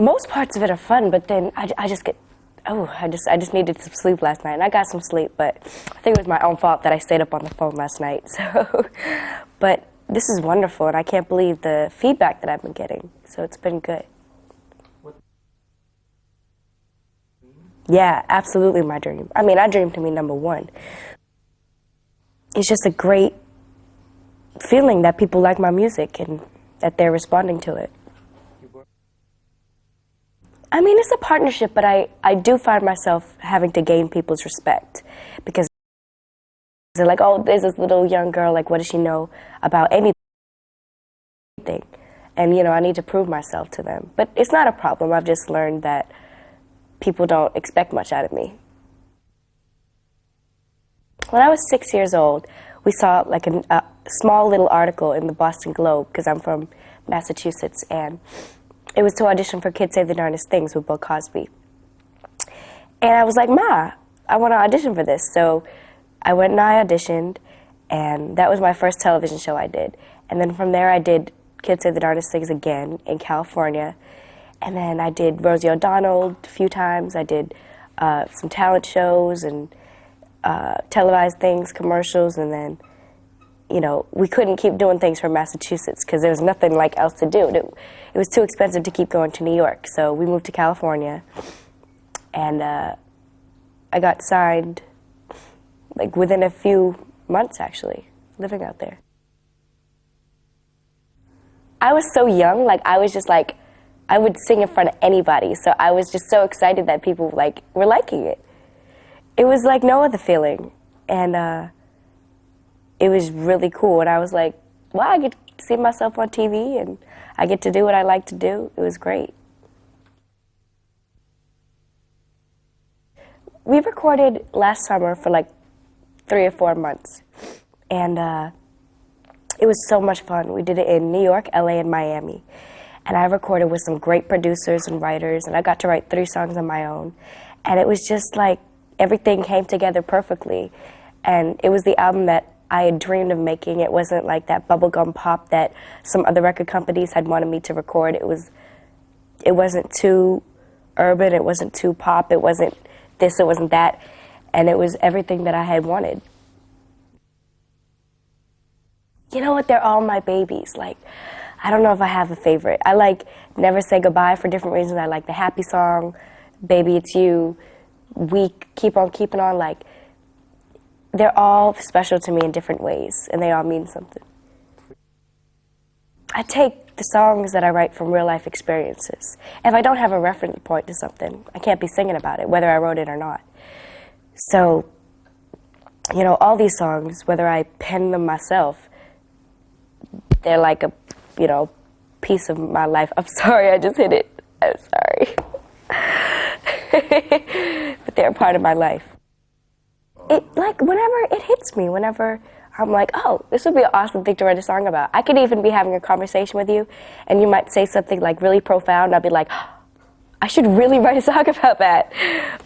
Most parts of it are fun, but then I just get, I just needed some sleep last night, and I got some sleep, but I think it was my own fault that I stayed up on the phone last night, so, but this is wonderful, and I can't believe the feedback that I've been getting, so it's been good. Yeah, absolutely my dream. I mean, I dream to be #1. It's just a great feeling that people like my music and that they're responding to it. I mean, it's a partnership, but I do find myself having to gain people's respect because they're like, oh, there's this little young girl, like, what does she know about anything? And, you know, I need to prove myself to them. But it's not a problem. I've just learned that people don't expect much out of me. When I was 6 years old, we saw like a small little article in the Boston Globe, because I'm from Massachusetts, and it was to audition for Kids Say the Darndest Things with Bill Cosby. And I was like, Ma, I want to audition for this. So I went and I auditioned, and that was my first television show I did. And then from there I did Kids Say the Darndest Things again in California. And then I did Rosie O'Donnell a few times. I did some talent shows and televised things, commercials, and then, you know, we couldn't keep doing things from Massachusetts because there was nothing like else to do. It was too expensive to keep going to New York, so we moved to California, and I got signed like within a few months, actually, living out there. I was so young, like I was just like, I would sing in front of anybody, so I was just so excited that people like were liking it. It was like no other feeling, and it was really cool, and I was like, wow, I get to see myself on TV, and I get to do what I like to do. It was great. We recorded last summer for like 3 or 4 months, and it was so much fun. We did it in New York, LA, and Miami, and I recorded with some great producers and writers, and I got to write 3 songs on my own, and it was just like everything came together perfectly, and it was the album that I had dreamed of making. It wasn't like that bubblegum pop that some other record companies had wanted me to record. It wasn't too urban, it wasn't too pop, it wasn't this, it wasn't that, and it was everything that I had wanted. You know what, they're all my babies. Like, I don't know if I have a favorite. I like Never Say Goodbye for different reasons. I like the happy song, Baby It's You, We Keep On Keeping On. Like, they're all special to me in different ways, and they all mean something. I take the songs that I write from real life experiences. If I don't have a reference point to something, I can't be singing about it, whether I wrote it or not. So, you know, all these songs, whether I pen them myself, they're like a, you know, piece of my life. I'm sorry, I just hit it. I'm sorry. But they're a part of my life. It, like, whenever it hits me, whenever I'm like, oh, this would be an awesome thing to write a song about. I could even be having a conversation with you, and you might say something, like, really profound, and I'll be like, oh, I should really write a song about that.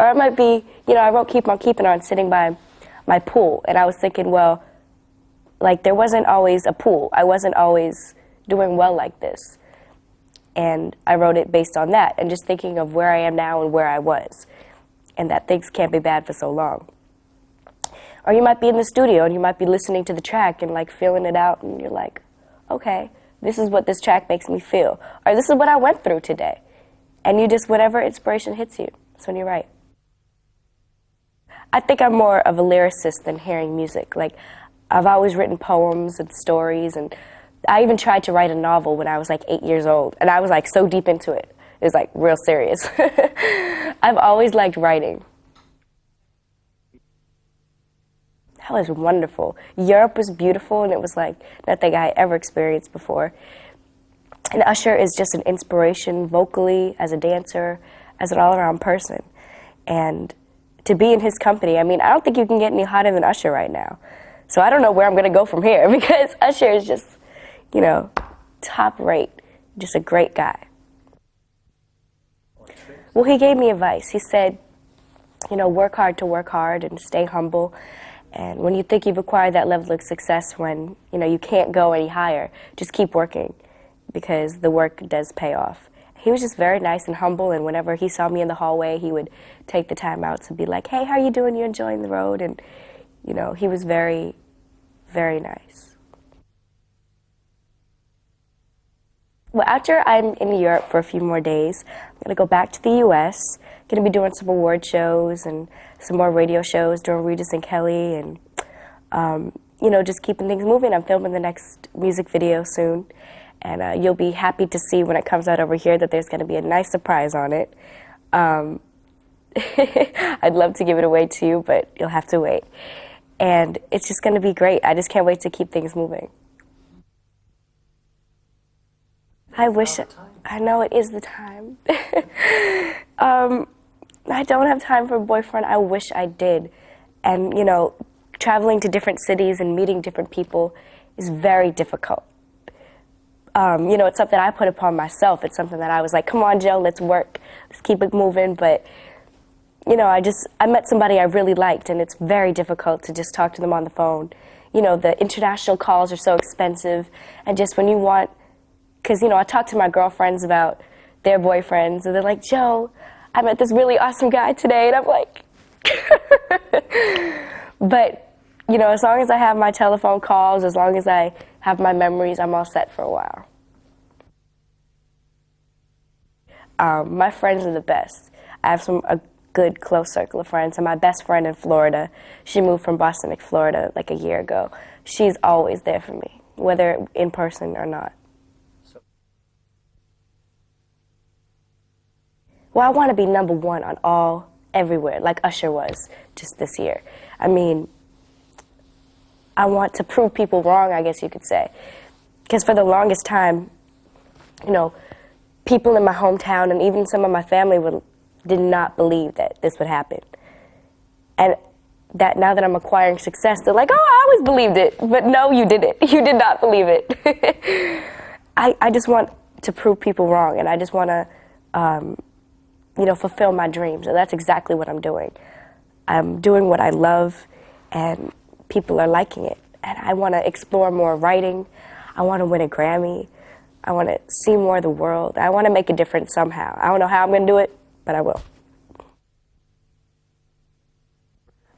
Or it might be, you know, I wrote Keep On Keeping On sitting by my pool, and I was thinking, well, like, there wasn't always a pool. I wasn't always doing well like this. And I wrote it based on that, and just thinking of where I am now and where I was, and that things can't be bad for so long. Or you might be in the studio and you might be listening to the track and like feeling it out, and you're like, okay, this is what this track makes me feel. Or this is what I went through today. And you just, whatever inspiration hits you, that's when you write. I think I'm more of a lyricist than hearing music. Like, I've always written poems and stories, and I even tried to write a novel when I was like 8 years old, and I was like so deep into it. It was like real serious. I've always liked writing. That was wonderful. Europe was beautiful, and it was like nothing I ever experienced before. And Usher is just an inspiration vocally, as a dancer, as an all-around person. And to be in his company, I mean, I don't think you can get any hotter than Usher right now. So I don't know where I'm going to go from here, because Usher is just, you know, top rate, just a great guy. Well, he gave me advice. He said, you know, work hard to work hard and stay humble. And when you think you've acquired that level of success, when, you know, you can't go any higher, just keep working, because the work does pay off. he was just very nice and humble, and whenever he saw me in the hallway, he would take the time out to be like, hey, how you doing? You enjoying the road? And, you know, he was very, very nice. Well, after I'm in Europe for a few more days, I'm going to go back to the U.S., going to be doing some award shows and some more radio shows during Regis and Kelly, and, you know, just keeping things moving. I'm filming the next music video soon. And you'll be happy to see when it comes out over here that there's going to be a nice surprise on it. I'd love to give it away to you, but you'll have to wait. And it's just going to be great. I just can't wait to keep things moving. I wish, I know it is the time. I don't have time for a boyfriend. I wish I did. And, you know, traveling to different cities and meeting different people is very difficult. You know, it's something I put upon myself. It's something that I was like, come on, Joe, let's work. Let's keep it moving. But, you know, I met somebody I really liked, and it's very difficult to just talk to them on the phone. You know, the international calls are so expensive. And just when you want, because, you know, I talk to my girlfriends about their boyfriends, and they're like, Joe, I met this really awesome guy today. And I'm like, but, you know, as long as I have my telephone calls, as long as I have my memories, I'm all set for a while. My friends are the best. I have a good, close circle of friends. And my best friend in Florida, she moved from Boston to Florida like a year ago. She's always there for me, whether in person or not. Well, I want to be number one on everywhere, like Usher was just this year. I mean, I want to prove people wrong, I guess you could say. Because for the longest time, you know, people in my hometown and even some of my family did not believe that this would happen. And that now that I'm acquiring success, they're like, oh, I always believed it. But no, you didn't. You did not believe it. I just want to prove people wrong, and I just want to, you know, fulfill my dreams. And that's exactly what I'm doing. I'm doing what I love, and people are liking it. And I want to explore more writing. I want to win a Grammy. I want to see more of the world. I want to make a difference somehow. I don't know how I'm going to do it, but I will.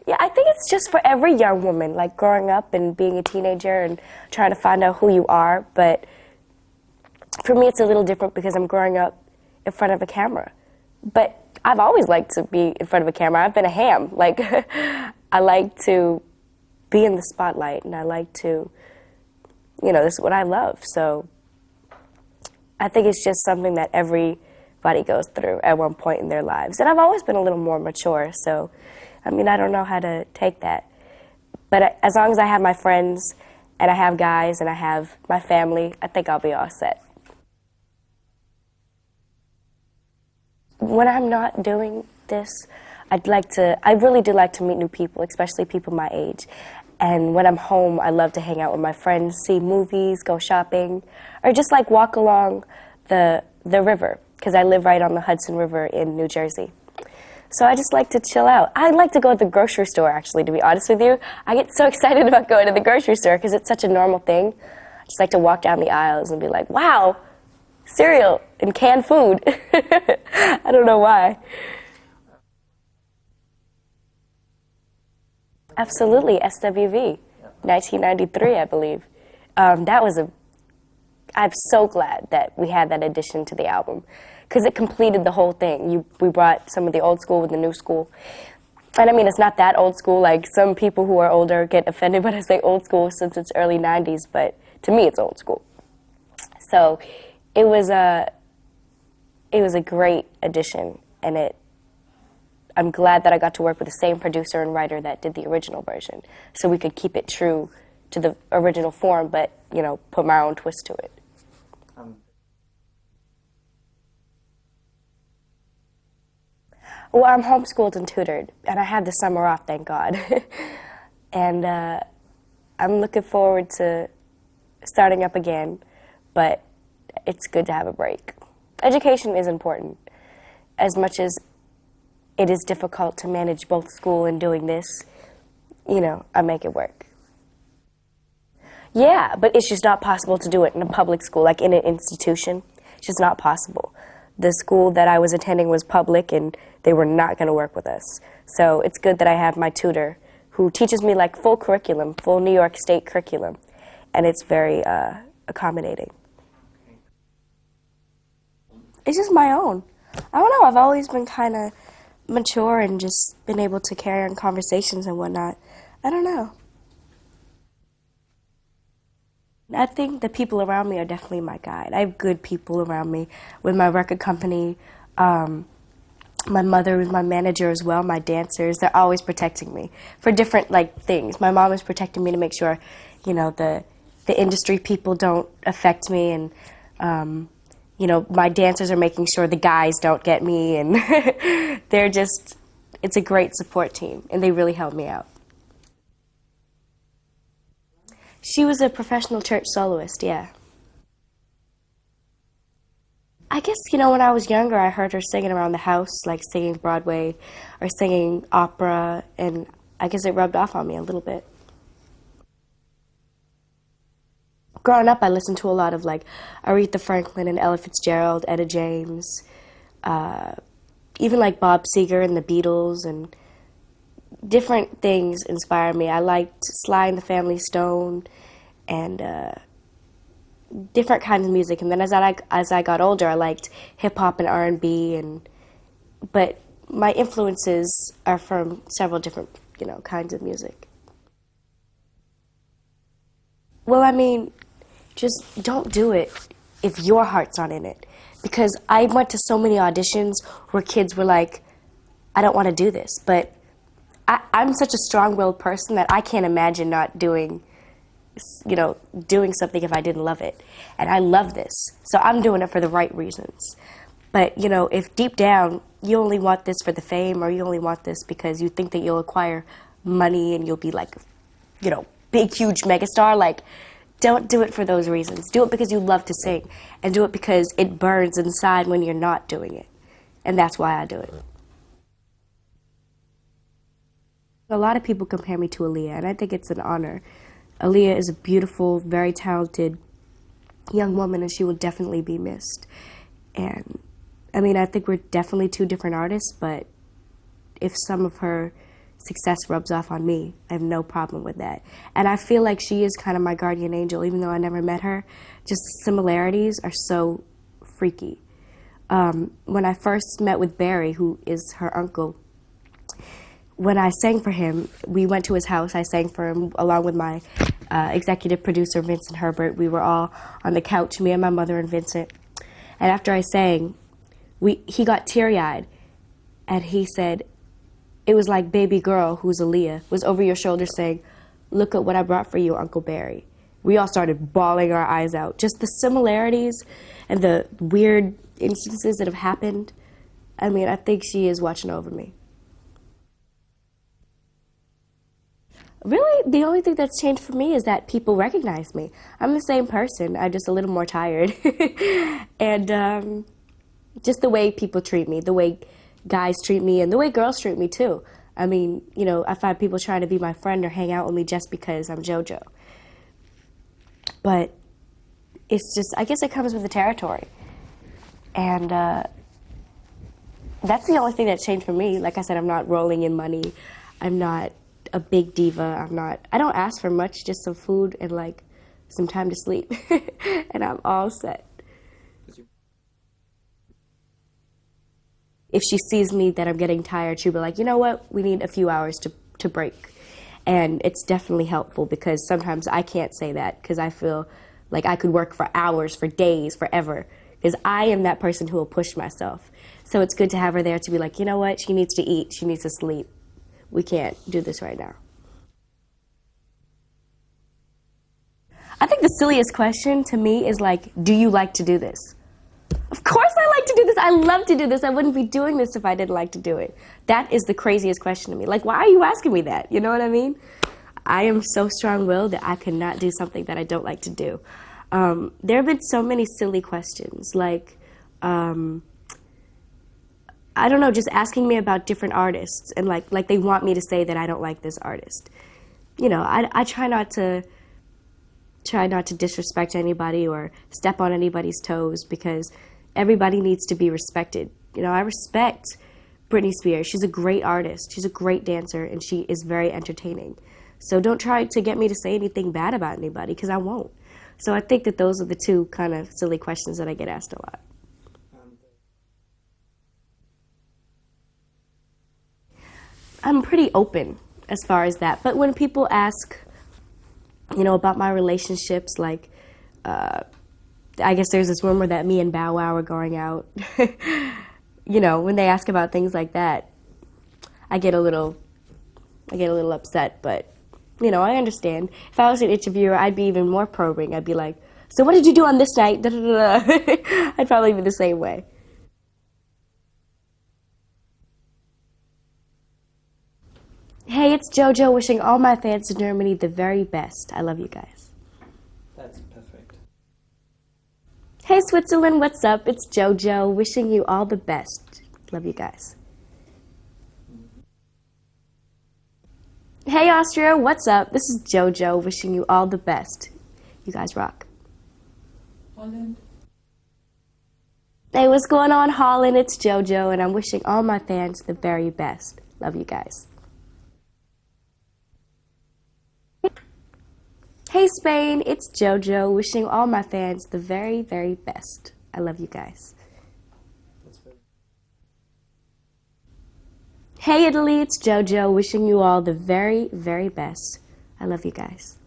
Yeah, I think it's just for every young woman, like growing up and being a teenager and trying to find out who you are. But for me, it's a little different because I'm growing up in front of a camera. But I've always liked to be in front of a camera. I've been a ham. Like, I like to be in the spotlight, and I like to, you know, this is what I love. So I think it's just something that everybody goes through at one point in their lives. And I've always been a little more mature, so, I mean, I don't know how to take that. But as long as I have my friends, and I have guys, and I have my family, I think I'll be all set. When I'm not doing this, I really do like to meet new people, especially people my age. And when I'm home, I love to hang out with my friends, see movies, go shopping, or just like walk along the river, because I live right on the Hudson River in New Jersey. So I just like to chill out. I like to go to the grocery store, actually, to be honest with you. I get so excited about going to the grocery store because it's such a normal thing. I just like to walk down the aisles and be like, wow, cereal and canned food. I don't know why. Absolutely, SWV, 1993, I believe. I'm so glad that we had that addition to the album, because it completed the whole thing. We brought some of the old school with the new school. And I mean, it's not that old school. Like, some people who are older get offended when I say old school since it's early 90s, but to me it's old school. So it was a great addition, and I'm glad that I got to work with the same producer and writer that did the original version, so we could keep it true to the original form, but, you know, put my own twist to it. Well, I'm homeschooled and tutored, and I had the summer off, thank God. And I'm looking forward to starting up again, but it's good to have a break. Education is important. As much as it is difficult to manage both school and doing this, you know, I make it work. Yeah, but it's just not possible to do it in a public school, like in an institution. It's just not possible. the school that I was attending was public and they were not going to work with us. So it's good that I have my tutor who teaches me like full curriculum, full New York State curriculum, and it's very accommodating. It's just my own. I don't know, I've always been kind of mature and just been able to carry on conversations and whatnot. I don't know. I think the people around me are definitely my guide. I have good people around me. With my record company, my mother is my manager as well, my dancers, they're always protecting me for different like things. My mom is protecting me to make sure, you know, the industry people don't affect me, and you know, my dancers are making sure the guys don't get me, and they're just, it's a great support team, and they really help me out. She was a professional church soloist, yeah. I guess, you know, when I was younger, I heard her singing around the house, like singing Broadway or singing opera, and I guess it rubbed off on me a little bit. Growing up, I listened to a lot of like Aretha Franklin and Ella Fitzgerald, Etta James, even like Bob Seger and the Beatles, and different things inspire me. I liked Sly and the Family Stone and different kinds of music. And then as I got older, I liked hip hop and R&B, but my influences are from several different, you know, kinds of music. Well, I mean, just don't do it if your heart's not in it. Because I went to so many auditions where kids were like, I don't want to do this. But I'm such a strong-willed person that I can't imagine not doing, you know, doing something if I didn't love it. And I love this. So I'm doing it for the right reasons. But, you know, if deep down you only want this for the fame, or you only want this because you think that you'll acquire money and you'll be like, you know, big, huge megastar, like, don't do it for those reasons. Do it because you love to sing, and do it because it burns inside when you're not doing it. And that's why I do it. A lot of people compare me to Aaliyah, and I think it's an honor. Aaliyah is a beautiful, very talented young woman, and she will definitely be missed. And, I mean, I think we're definitely two different artists, but if some of her success rubs off on me, I have no problem with that. And I feel like she is kind of my guardian angel, even though I never met her. Just the similarities are so freaky. When I first met with Barry, who is her uncle, when I sang for him, we went to his house. I sang for him along with my executive producer, Vincent Herbert. We were all on the couch, me and my mother and Vincent. And after I sang, he got teary-eyed, and he said, it was like baby girl, who's Aaliyah, was over your shoulder saying, look at what I brought for you, Uncle Barry. We all started bawling our eyes out. Just the similarities and the weird instances that have happened. I mean, I think she is watching over me. Really, the only thing that's changed for me is that people recognize me. I'm the same person, I'm just a little more tired. And just the way people treat me, the way guys treat me, and the way girls treat me too. I mean, you know, I find people trying to be my friend or hang out with me just because I'm JoJo. But it's just, I guess it comes with the territory. And that's the only thing that changed for me. Like I said, I'm not rolling in money. I'm not a big diva. I don't ask for much, just some food and like some time to sleep. And I'm all set. If she sees me that I'm getting tired, she'll be like, you know what, we need a few hours to break. And it's definitely helpful, because sometimes I can't say that because I feel like I could work for hours, for days, forever, because I am that person who will push myself. So it's good to have her there to be like, you know what, she needs to eat, she needs to sleep. We can't do this right now. I think the silliest question to me is like, do you like to do this? Of course I like to do this. I love to do this. I wouldn't be doing this if I didn't like to do it. That is the craziest question to me. Like, why are you asking me that? You know what I mean? I am so strong-willed that I could not do something that I don't like to do. There have been so many silly questions, like, I don't know, just asking me about different artists, and like they want me to say that I don't like this artist. You know, I try not to disrespect anybody or step on anybody's toes, because everybody needs to be respected. You know, I respect Britney Spears. She's a great artist. She's a great dancer, and she is very entertaining. So don't try to get me to say anything bad about anybody, because I won't. So I think that those are the two kind of silly questions that I get asked a lot. I'm pretty open as far as that. But when people ask, you know, about my relationships, like, I guess there's this rumor that me and Bow Wow are going out. You know, when they ask about things like that, I get a little upset, but, you know, I understand. If I was an interviewer, I'd be even more probing. I'd be like, so what did you do on this night? Da, da, da, da. I'd probably be the same way. Hey, it's Jojo wishing all my fans in Germany the very best. I love you guys. That's perfect. Hey, Switzerland, what's up? It's Jojo wishing you all the best. Love you guys. Hey, Austria, what's up? This is Jojo wishing you all the best. You guys rock. Holland. Hey, what's going on, Holland? It's Jojo, and I'm wishing all my fans the very best. Love you guys. Hey, Spain, it's Jojo wishing all my fans the very, very best. I love you guys. That's very... Hey, Italy, it's Jojo wishing you all the very, very best. I love you guys.